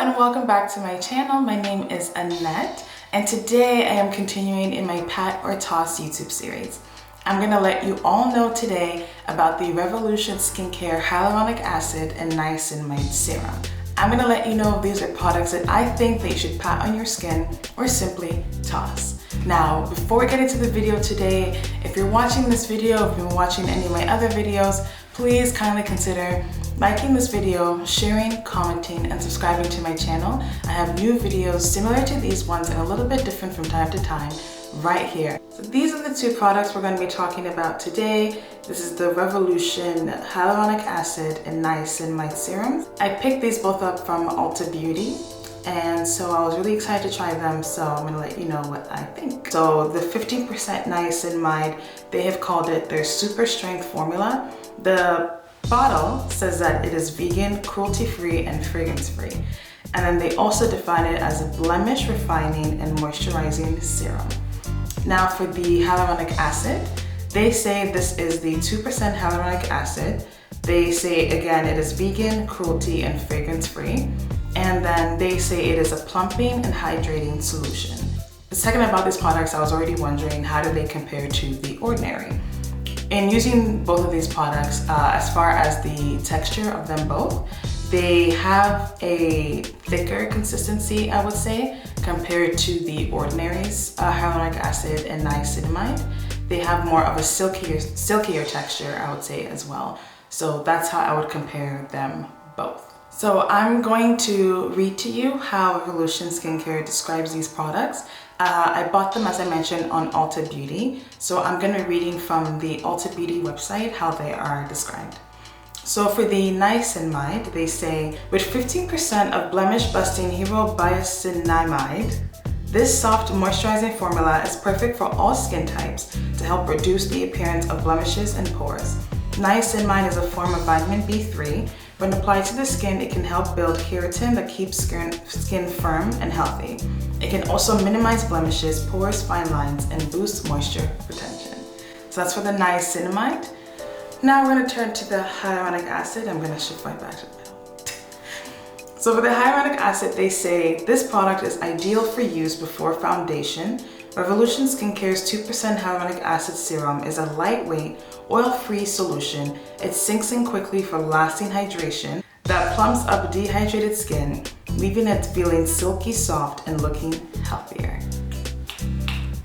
and welcome back to my channel. My name is Annette and today I am continuing in my Pat or Toss YouTube series. I'm going to let you all know today about the Revolution Skincare Hyaluronic Acid and Niacinamide Serum. I'm going to let you know if these are products that I think that you should pat on your skin or simply toss. Now, before we get into the video today, if you're watching this video, if you've been watching any of my other videos, please kindly consider liking this video, sharing, commenting, and subscribing to my channel. I have new videos similar to these ones and a little bit different from time to time right here. So these are the two products we're going to be talking about today. This is the Revolution Hyaluronic Acid and Niacinamide Serums. I picked these both up from Ulta Beauty, and so I was really excited to try them, so I'm going to let you know what I think. So the 15% niacinamide, they have called it their super strength formula. The bottle says that it is vegan, cruelty-free, and fragrance-free. And then they also define it as a blemish refining and moisturizing serum. Now for the hyaluronic acid, they say this is the 2% hyaluronic acid. They say again it is vegan, cruelty, and fragrance-free. And then they say it is a plumping and hydrating solution. The second about these products, I was already wondering how do they compare to the ordinary. In using both of these products, as far as the texture of them both, they have a thicker consistency, I would say, compared to the ordinaries, hyaluronic acid and niacinamide. They have more of a silkier texture, I would say, as well. So that's how I would compare them both. So I'm going to read to you how Revolution Skincare describes these products. I bought them, as I mentioned, on Ulta Beauty. So I'm going to be reading from the Ulta Beauty website how they are described. So for the niacinamide, they say, with 15% of blemish-busting hero niacinamide, this soft moisturizing formula is perfect for all skin types to help reduce the appearance of blemishes and pores. Niacinamide is a form of vitamin B3. When applied to the skin, it can help build keratin that keeps skin firm and healthy. It can also minimize blemishes, pores, fine lines, and boost moisture retention. So that's for the niacinamide. Now we're going to turn to the hyaluronic acid. I'm going to shift my back to the middle. So for the hyaluronic acid, they say this product is ideal for use before foundation. Revolution Skincare's 2% hyaluronic acid serum is a lightweight, oil-free solution. It sinks in quickly for lasting hydration that plumps up dehydrated skin, leaving it feeling silky soft and looking healthier.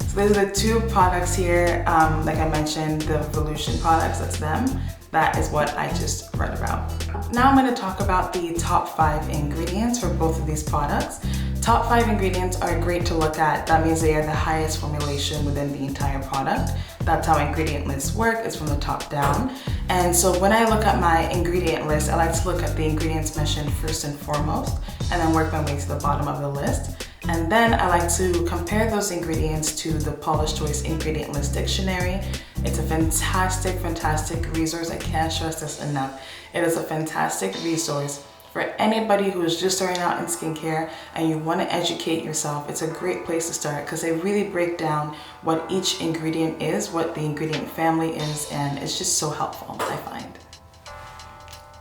So these are the two products here. Like I mentioned, the Revolution products, that's them. That is what I just read about. Now I'm going to talk about the top 5 ingredients for both of these products. Top 5 ingredients are great to look at. That means they are the highest formulation within the entire product. That's how ingredient lists work, is from the top down. And so when I look at my ingredient list, I like to look at the ingredients mentioned first and foremost, and then work my way to the bottom of the list. And then I like to compare those ingredients to the Paula's Choice Ingredient List Dictionary. It's a fantastic, fantastic resource. I can't stress this enough. It is a fantastic resource for anybody who is just starting out in skincare and you want to educate yourself. It's a great place to start because they really break down what each ingredient is, what the ingredient family is, and it's just so helpful, I find.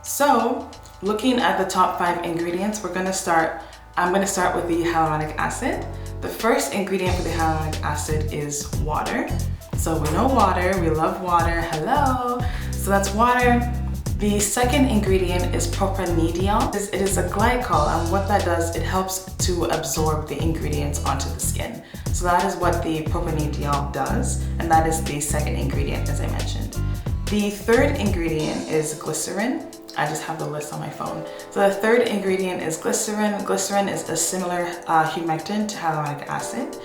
So, looking at the top 5 ingredients, I'm going to start with the hyaluronic acid. The first ingredient for the hyaluronic acid is water. So we know water, we love water, hello. So that's water. The second ingredient is propanediol. It is a glycol, and what that does, it helps to absorb the ingredients onto the skin. So that is what the propanediol does, and that is the second ingredient, as I mentioned. The third ingredient is glycerin. I just have the list on my phone. So the third ingredient is glycerin. Glycerin is a similar humectant to hyaluronic acid.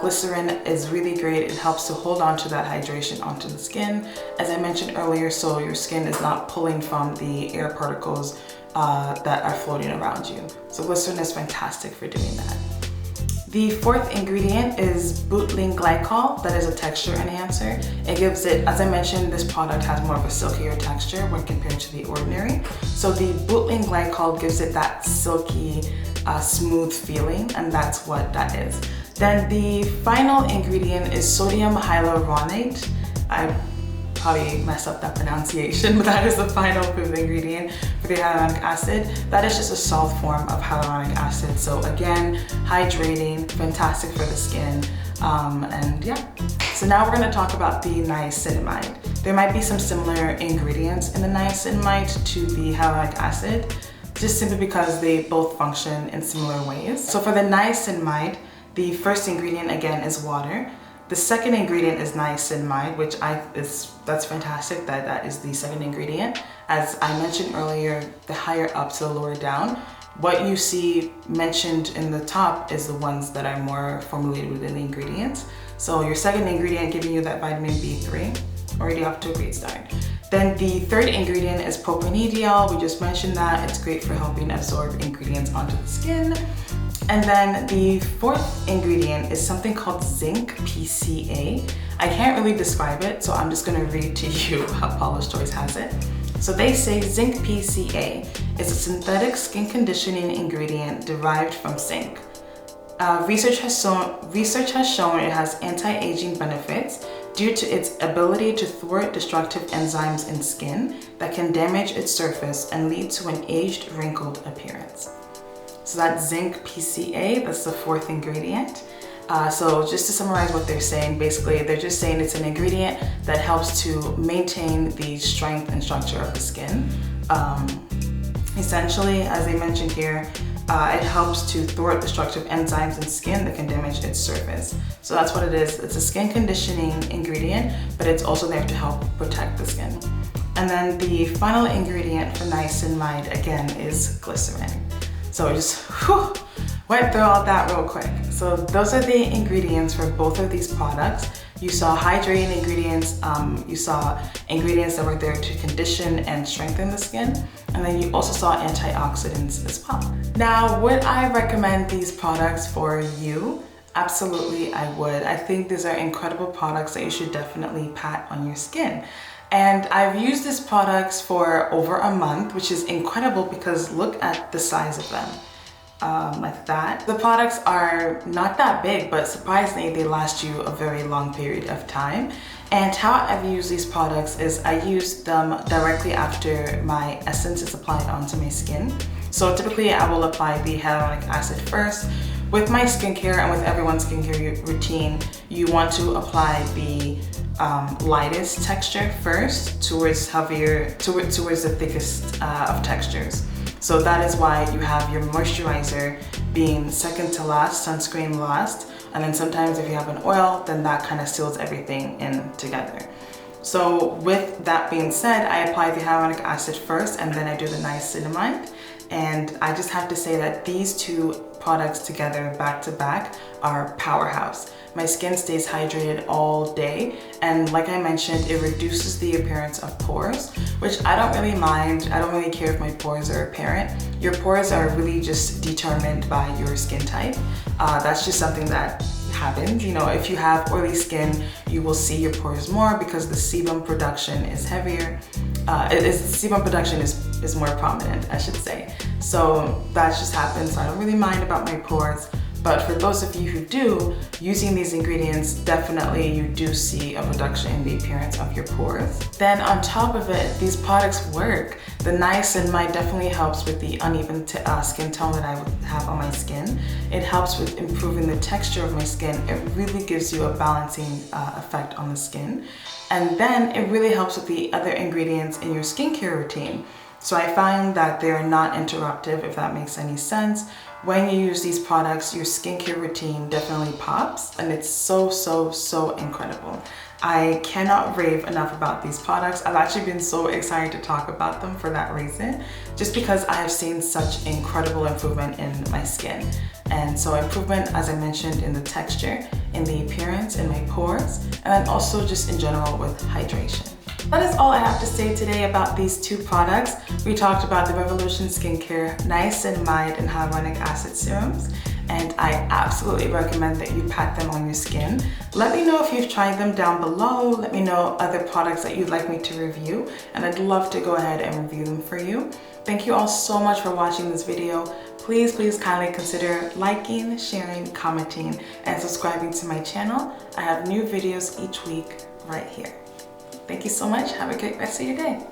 Glycerin is really great. It helps to hold on to that hydration onto the skin, as I mentioned earlier, so your skin is not pulling from the air particles that are floating around you. So glycerin is fantastic for doing that. The fourth ingredient is butylene glycol. That is a texture enhancer. It gives it, as I mentioned, this product has more of a silkier texture when compared to the ordinary. So the butylene glycol gives it that silky, smooth feeling, and that's what that is. Then the final ingredient is sodium hyaluronate. I probably messed up that pronunciation, but that is the final food ingredient for the hyaluronic acid, that is just a salt form of hyaluronic acid. So again, hydrating, fantastic for the skin. And yeah. So now we're going to talk about the niacinamide. There might be some similar ingredients in the niacinamide to the hyaluronic acid, just simply because they both function in similar ways. So for the niacinamide, the first ingredient again is water. The second ingredient is niacinamide, which that's fantastic that is the second ingredient. As I mentioned earlier, the higher up to the lower down, what you see mentioned in the top is the ones that are more formulated within the ingredients. So your second ingredient giving you that vitamin B3, already off to a great start. Then the third ingredient is propanediol. We just mentioned that. It's great for helping absorb ingredients onto the skin. And then the fourth ingredient is something called zinc PCA. I can't really describe it, so I'm just gonna read to you how Paula's Choice has it. So they say zinc PCA is a synthetic skin conditioning ingredient derived from zinc. Research has shown it has anti-aging benefits due to its ability to thwart destructive enzymes in skin that can damage its surface and lead to an aged, wrinkled appearance. So that's zinc PCA, that's the fourth ingredient. So just to summarize what they're saying, basically they're just saying it's an ingredient that helps to maintain the strength and structure of the skin. Essentially, as they mentioned here, it helps to thwart destructive enzymes in skin that can damage its surface. So that's what it is. It's a skin conditioning ingredient, but it's also there to help protect the skin. And then the final ingredient for niacinamide, again, is glycerin. So just went through all that real quick. So those are the ingredients for both of these products. You saw hydrating ingredients, you saw ingredients that were there to condition and strengthen the skin, and then you also saw antioxidants as well. Now, would I recommend these products for you? Absolutely, I would. I think these are incredible products that you should definitely pat on your skin. And I've used these products for over a month, which is incredible because look at the size of them. Like that. The products are not that big, but surprisingly they last you a very long period of time. And how I've used these products is I use them directly after my essence is applied onto my skin. So typically I will apply the hyaluronic acid first. With my skincare and with everyone's skincare routine, you want to apply the lightest texture first towards heavier, towards the thickest of textures. So that is why you have your moisturizer being second to last, sunscreen last, and then sometimes if you have an oil, then that kind of seals everything in together. So with that being said, I apply the hyaluronic acid first and then I do the niacinamide. And I just have to say that these two products together back to back are powerhouse. My skin stays hydrated all day, and like I mentioned, it reduces the appearance of pores, which I don't really mind. I don't really care if my pores are apparent. Your pores are really just determined by your skin type. That's just something that happens. You know, if you have oily skin, you will see your pores more because the sebum production is heavier. Sebum production is more prominent, I should say. So that just happens. So I don't really mind about my pores. But for those of you who do, using these ingredients, definitely you do see a reduction in the appearance of your pores. Then on top of it, these products work. The niacinamide definitely helps with the uneven skin tone that I would have on my skin. It helps with improving the texture of my skin. It really gives you a balancing effect on the skin. And then it really helps with the other ingredients in your skincare routine. So I find that they're not interruptive, if that makes any sense. When you use these products, your skincare routine definitely pops, and it's so incredible. I cannot rave enough about these products. I've actually been so excited to talk about them for that reason, just because I have seen such incredible improvement in my skin. And so improvement, as I mentioned, in the texture, in the appearance, in my pores, and then also just in general with hydration. That is all I have to say today about these two products. We talked about the Revolution Skincare Niacinamide and Hyaluronic Acid Serums, and I absolutely recommend that you pat them on your skin. Let me know if you've tried them down below. Let me know other products that you'd like me to review, and I'd love to go ahead and review them for you. Thank you all so much for watching this video. Please kindly consider liking, sharing, commenting, and subscribing to my channel. I have new videos each week right here. Thank you so much. Have a great rest of your day.